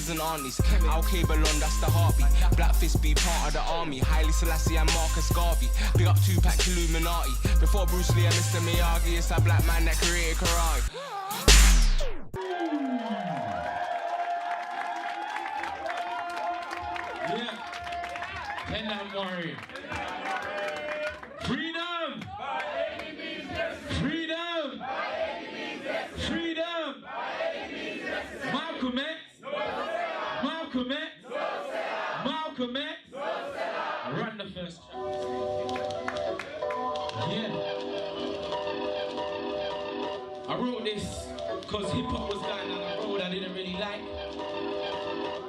nieces and aunties. Al Balon, that's the heartbeat. Black Fist be part of the army. Haile Selassie and Marcus Garvey. Big up Tupac, Illuminati. Before Bruce Lee and Mr. Miyagi, it's a black man that created karate. Yeah. Pendant warrior. Freedom! Freedom! Freedom! Malcom X! Malcom X! Malcom X! Run the first track. Yeah. I wrote this because hip-hop was going down a road I didn't really like.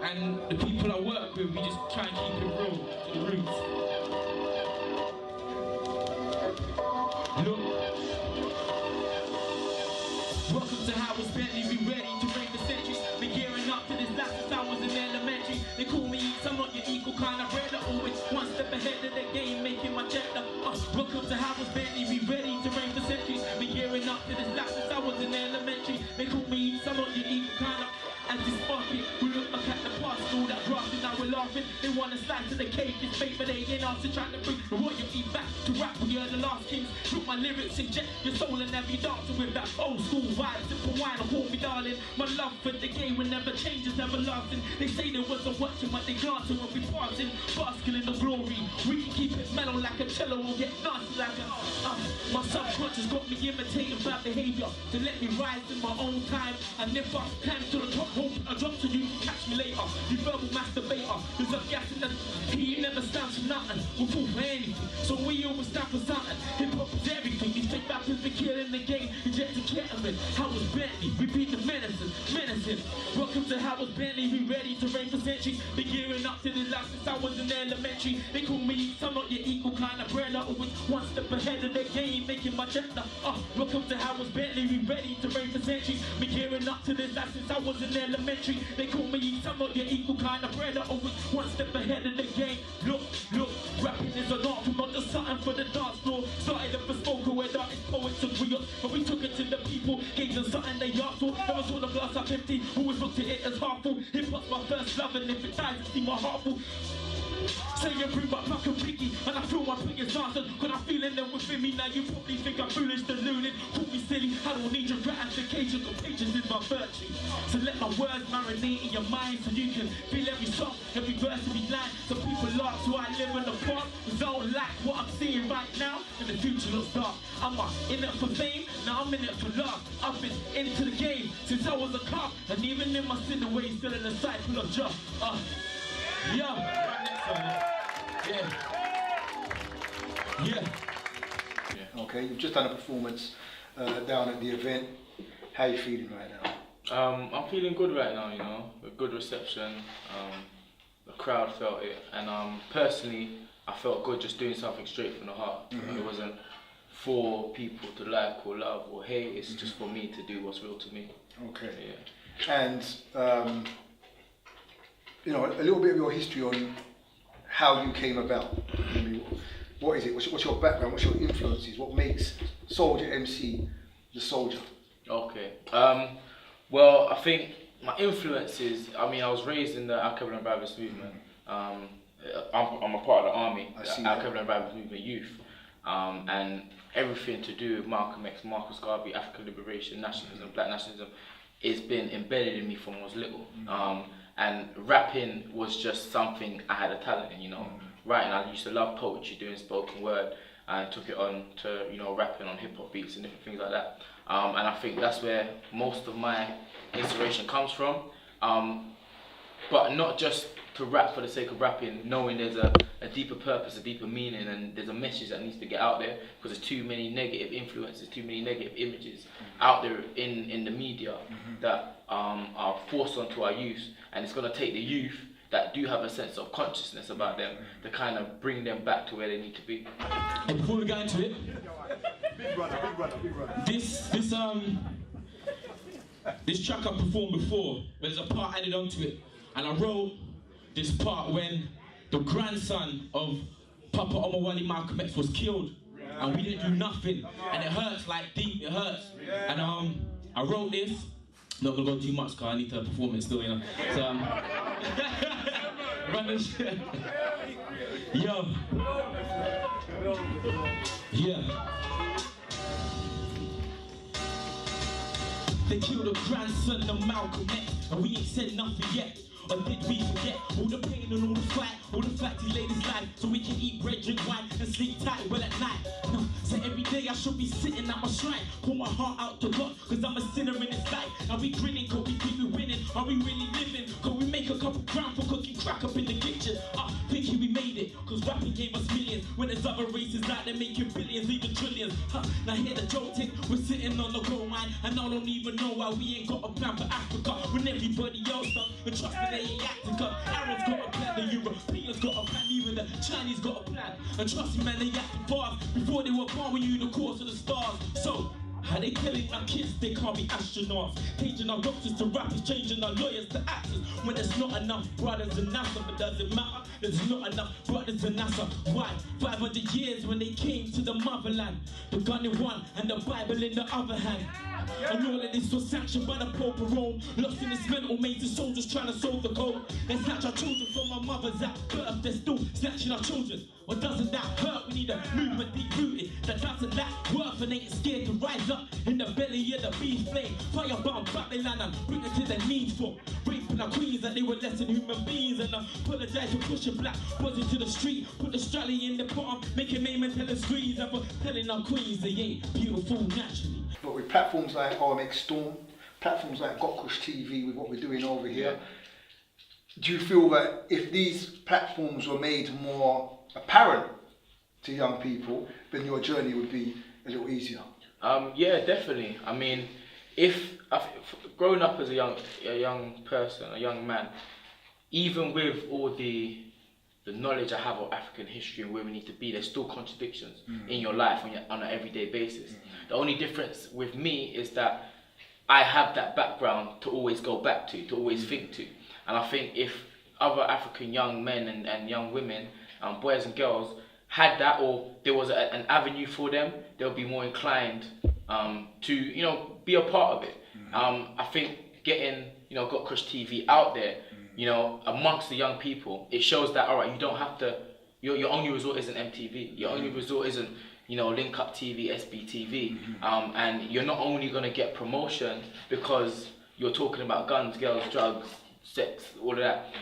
And the people I work with, we just try and keep it real to the roots. Look. Welcome to Howard's Bentley, be ready to break the centuries. Been gearing up to this last since I was in elementary. They call me Eats, I'm not your equal kind of brother. Always one step ahead of the game, making my chapter. Welcome to Howard's Bentley, be ready to break the centuries. Been gearing up to this last since I was in elementary. They call me Eats, I'm not your equal kind of. As this market, we look back at the past, all that drafting, now we're laughing. They wanna slide to the cave, this fate, but they ain't after trying to bring the royalty back to rap. We are the last kings. Put my lyrics, inject your soul and every dancer with that old school vibe. Simple wine, call me darling. My love for the game will never change, it's everlasting. They say there wasn't watching, but they glancing when we passing, basking in the glory. We can keep it mellow like a cello or get nasty like a. My subconscious got me imitating bad behavior to let me rise in my own time. And if I climb to the top, hope I drop so you can catch me later. You verbal masturbator, there's a gas in the he never stands for nothing. We'll fall for anything, so we always stand for something. Hip hop is everything. These fake rappers been killing the game. Injecting ketamine. Howard's Bentley, we beat the menacing. Welcome to Howard's Bentley, we ready to reign for centuries. Been gearing up to this last since I was in elementary. They call me some not your equal kind of brother. Always one step ahead of the game, making my chapter. Welcome to Howard's Bentley, we ready to reign for centuries. Been gearing up to this last since I was in elementary. They call me some not your equal kind of brother. Always one step ahead of the game. Look, rapping is an art form, not just something for the dance floor. Started up a spoken word artists, poets and griots, but we took it to the people, gave them something they asked for. Never saw the glass up empty, always looked at it as half full. Hip hop's my first love, and if it dies, it's see my heart full. Say you bring back Puck and Picky, and I feel my biggest answer. When I'm feeling them within me, now you probably think I'm foolish, deluded. Call me silly, I don't need your gratification, cause patience is my virtue. So let my words marinate in your mind, so you can feel every song, every verse, every line. So people laugh, so I live in the past, cause I don't like what I'm seeing right now, and the future looks dark. I'm in it for fame, now I'm in it for love. I've been into the game since I was a cop, and even in my sinner ways, still a disciple of Jah. Yeah. Okay, you've just done a performance down at the event. How are you feeling right now? I'm feeling good right now, you know, a good reception. The crowd felt it, and personally, I felt good just doing something straight from the heart. Mm-hmm. It wasn't for people to like or love or hate, it's just for me to do what's real to me. Okay. Yeah. And, you know, a little bit of your history on how you came about. I mean, what is it? What's your background? What's your influences? What makes SoulJah MC the SoulJah? Okay. Well, I think my influences, I mean, I was raised in the Al-Qaeda and Baptist movement. I'm a part of the army, the Al-Qaeda and Baptist movement youth. And everything to do with Malcom X, Marcus Garvey, African liberation, nationalism, black nationalism, it's been embedded in me from when I was little. And rapping was just something I had a talent in, you know. Writing, I used to love poetry, doing spoken word, and took it on to, you know, rapping on hip hop beats and different things like that. And I think that's where most of my inspiration comes from. But not just to rap for the sake of rapping, knowing there's a deeper purpose, a deeper meaning, and there's a message that needs to get out there, because there's too many negative influences, too many negative images out there in the media that are forced onto our youth, and it's going to take the youth that do have a sense of consciousness about them to kind of bring them back to where they need to be. And before we go into it, Big brother. this track I performed before, there's a part added onto it, and I wrote this part when the grandson of Papa Omawali Malcom X was killed, and we didn't do nothing, and it hurts like deep, it hurts. And I wrote this, Not gonna go too much because I need to perform it still, you know. So, run this shit. Yo. Yeah. They killed the grandson of Malcom X, and we ain't said nothing yet. Or did we forget all the pain and all the fight, all the fact he laid his life so we can eat bread, drink wine, and sleep tight well at night? So every day I should be sitting at my shrine, pour my heart out to God, cause I'm a sinner in this life. Are we grinning, cause we keep it winning? Are we really living? Cause we make a couple grand for cooking crack up in the kitchen? Thinking we made it, cause rapping gave us millions, when there's other races out there making billions, even trillions. Now hear the joke tick, we're sitting on the gold mine, and I don't even know why we ain't got a plan for Africa, when everybody else does, and trust me, they ain't acting up. Arabs got a plan, the Europeans got a plan, even the Chinese got a plan. And trust me, man, they acting fast before they were born with you the course of the stars. So, how they telling our kids they can't be astronauts? Changing our doctors to rappers, changing our lawyers to actors. When there's not enough brothers in NASA, but does it matter? There's not enough brothers in NASA. Why? 500 years when they came to the motherland. The gun in one and the Bible in the other hand. And all of this was sanctioned by the Pope of Rome. Lost in this mental maze, the soldiers trying to solve the code. They snatch our children from our mothers at birth. They're still snatching our children. Well, doesn't that hurt? We need a movement deep-rooted that doesn't lack worth and ain't scared to rise up in the belly of the beast flame. Firebound Babylon and bring it to their knees for raping our queens that they were less than human beings. And apologize for pushing black boys into the street. Put the strally in the palm, making name and tell us squeeze. And for telling our queens they ain't beautiful naturally. But with platforms like OMX Storm, platforms like gotKush TV, with what we're doing over here, do you feel that if these platforms were made more apparent to young people, then your journey would be a little easier? Yeah, definitely. I mean, if growing up as a young person, a young man, even with all the knowledge I have of African history and where we need to be, there's still contradictions in your life on an everyday basis. The only difference with me is that I have that background to always go back to always think to. And I think if other African young men and young women, boys and girls, had that, or there was an avenue for them, they'll be more inclined to, be a part of it. I think getting, gotKush TV out there, amongst the young people, it shows that, all right, you don't have to, your only resort isn't MTV, your only resort isn't, Link Up TV, SBTV, and you're not only going to get promotion because you're talking about guns, girls, drugs, sex, all of that.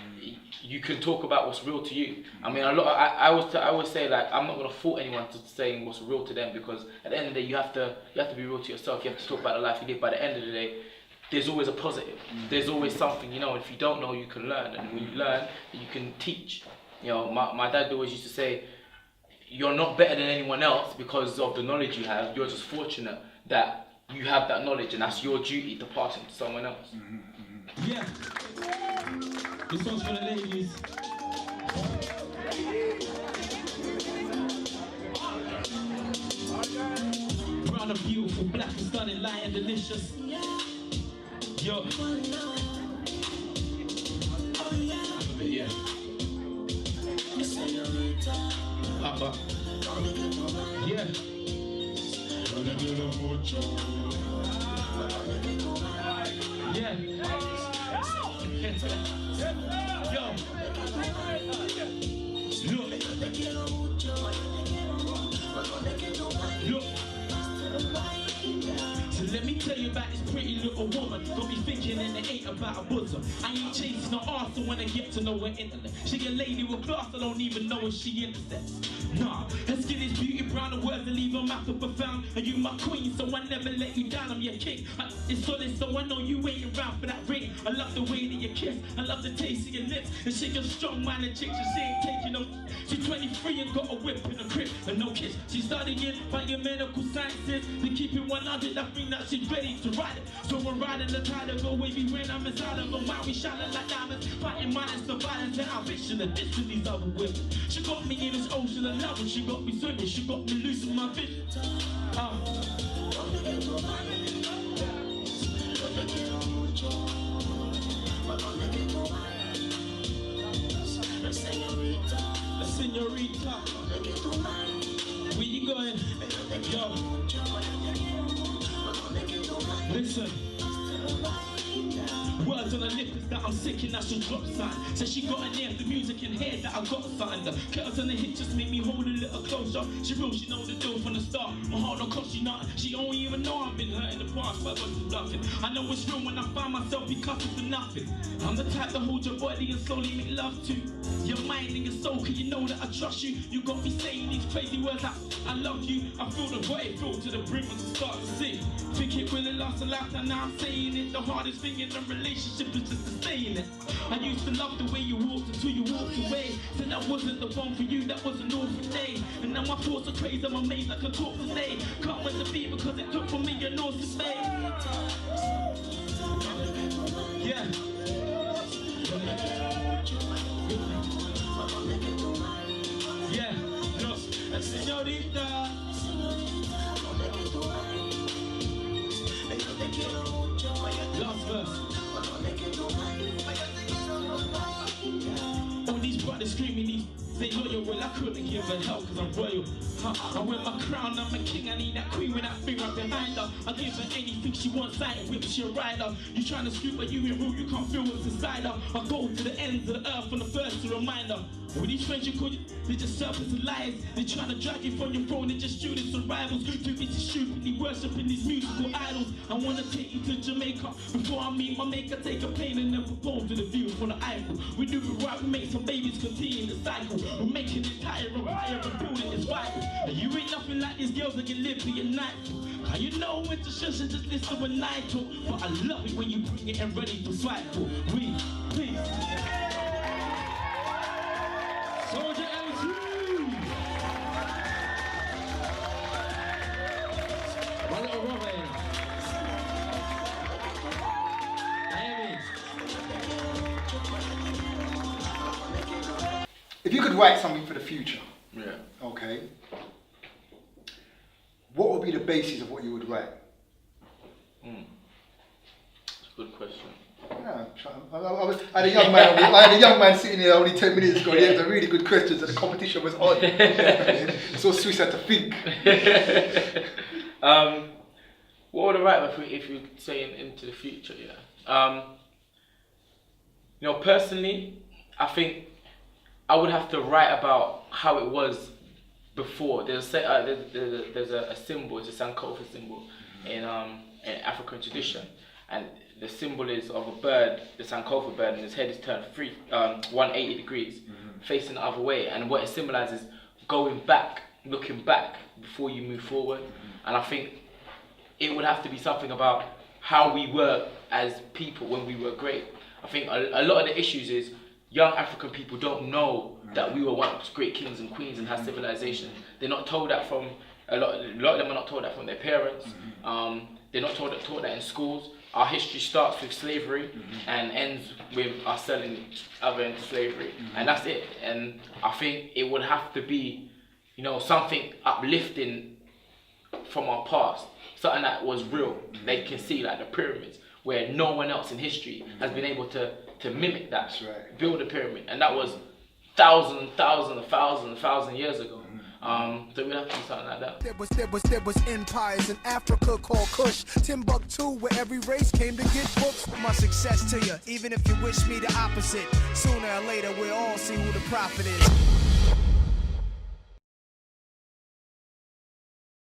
You can talk about what's real to you. I mean, I always say, like, I'm not going to fault anyone to saying what's real to them, because at the end of the day, you have to be real to yourself. You have to talk about the life you live. By the end of the day, there's always a positive. There's always something, if you don't know, you can learn, and when you learn, you can teach. My dad always used to say, you're not better than anyone else because of the knowledge you have. You're just fortunate that you have that knowledge, and that's your duty to pass it to someone else. Yeah. This one's for the ladies. Brown and beautiful, black and stunning, light and delicious. Yo. Yeah. Upper. Yeah. Yeah. Yo. Look. So let me tell you about this pretty little woman. Got me thinking and it ain't about a bosom. I ain't chasing her arse, so when I get to know her intellect. She a lady with class, I don't even know if she intersects. Nah, her skin is beauty brown, the words that leave her mouth are profound. And you my queen, so I never let you down, I'm your king. It's solid, so I know you ain't around for that ring. I love the way that you kiss, I love the taste of your lips. And she a strong-minded chick, so she ain't taking them. She's 23 and got a whip in a crib, and no kiss. She's studying biomedical sciences. To keep it 100, I think that she's ready to ride it. So we're riding the tide of go wavy when I'm inside of her. While we shining like diamonds, fighting minds, the violence and ambition, and this to these other women. She got me in this ocean of love, and she got me swimming. She got me losing my vision. Senorita, where you going? Yo, listen. words on the lip is that I'm sick and I should drop something. Said she got an ear for music and hair that I got something. The kettles on the hit just make me hold a little closer. She real, she know the deal from the start. My heart don't cost you nothing. She don't even know I've been hurt in the past, but I wasn't bluffing. I know it's real when I find myself be cussing for nothing. I'm the type to hold your body and slowly make love to your mind and your soul, cause you know that I trust you. You got me saying these crazy words, I love you. I feel the way it feels to the brim when to start to sing. Think it will last a lifetime, now I'm saying it. The hardest thing in a relationship is just to stay in it. I used to love the way you walked until you walked away. Said that wasn't the one for you, that was an awful day. And now my thoughts are crazy, I'm amazed I can talk today. Can't wait to be because it took from me an awesome day. Yeah. Yeah, no, señorita. Last verse. All these brothers screaming, these they loyal. Well, I couldn't give a hell cause I'm royal. I wear my crown, I'm a king. I need that queen with that thing right behind her. I give her anything she wants, I ain't whip, she a rider. You trying to scoop, but you ain't rude, you can't feel what's inside her. I go to the ends of the earth on the first to remind her. All these friends you call you, they're just serpents and liars. They're trying to drag you from your throne, they're just students and rivals. Too busy stupidly worshipping these musical idols. I wanna take you to Jamaica before I meet my maker. Take a plane and then propose to the view from the Eiffel. We do it right, we make some babies continue the cycle. We're making it higher and higher and building is vital. And you ain't nothing like these girls that can live for your night. How you know when to shush and just listen when I talk. But I love it when you bring it and ready for spiteful. We, please. SoulJah Mc. My little Robin. If you could write something for the future, Yeah. okay, what would be the basis of what you would write? That's a good question. Yeah, I had a young man sitting here only 10 minutes ago. He had a really good question, so the competition was on. So Swiss had to think. What would I write if you say into the future? Yeah. You know, personally, I think I would have to write about how it was before. There's a symbol, it's a Sankofa symbol in African tradition, and the symbol is of a bird, the Sankofa bird, and his head is turned 180 degrees, facing the other way, and what it symbolizes going back, looking back before you move forward. And I think it would have to be something about how we were as people when we were great. I think a lot of the issues is young African people don't know that we were once great kings and queens and had civilization. They're not told that from, a lot of them are not told that from their parents. They're not taught that in schools. Our history starts with slavery and ends with us selling each other into slavery. And that's it. And I think it would have to be, you know, something uplifting from our past. Something that was real. They can see, like the pyramids, where no one else in history has been able to mimic that, build a pyramid, and that was thousands years ago. So we'd have to do something like that. There was empires in Africa called Kush, Timbuktu, where every race came to get books. My success to you, even if you wish me the opposite. Sooner or later, we'll all see who the prophet is.